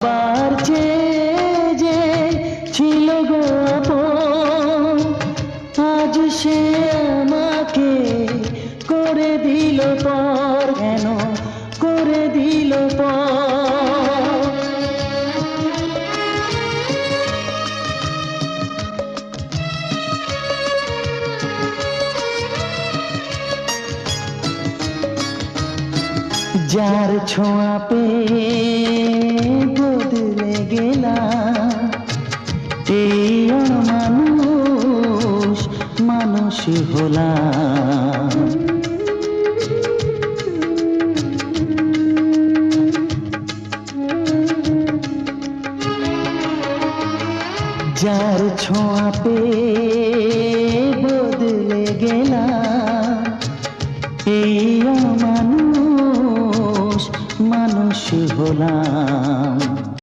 বার যে ছিল গো আপন, আজ সে আমাকে করে দিল পর, কেন করে দিল পর। যার ছোঁয়া পেয়ে বদলে গেলাম, এই অমানুষ মানুষ হলাম। যার ছোঁয়া পেয়ে বদলে গেলাম, এই অমানুষ মানুষ হলাম।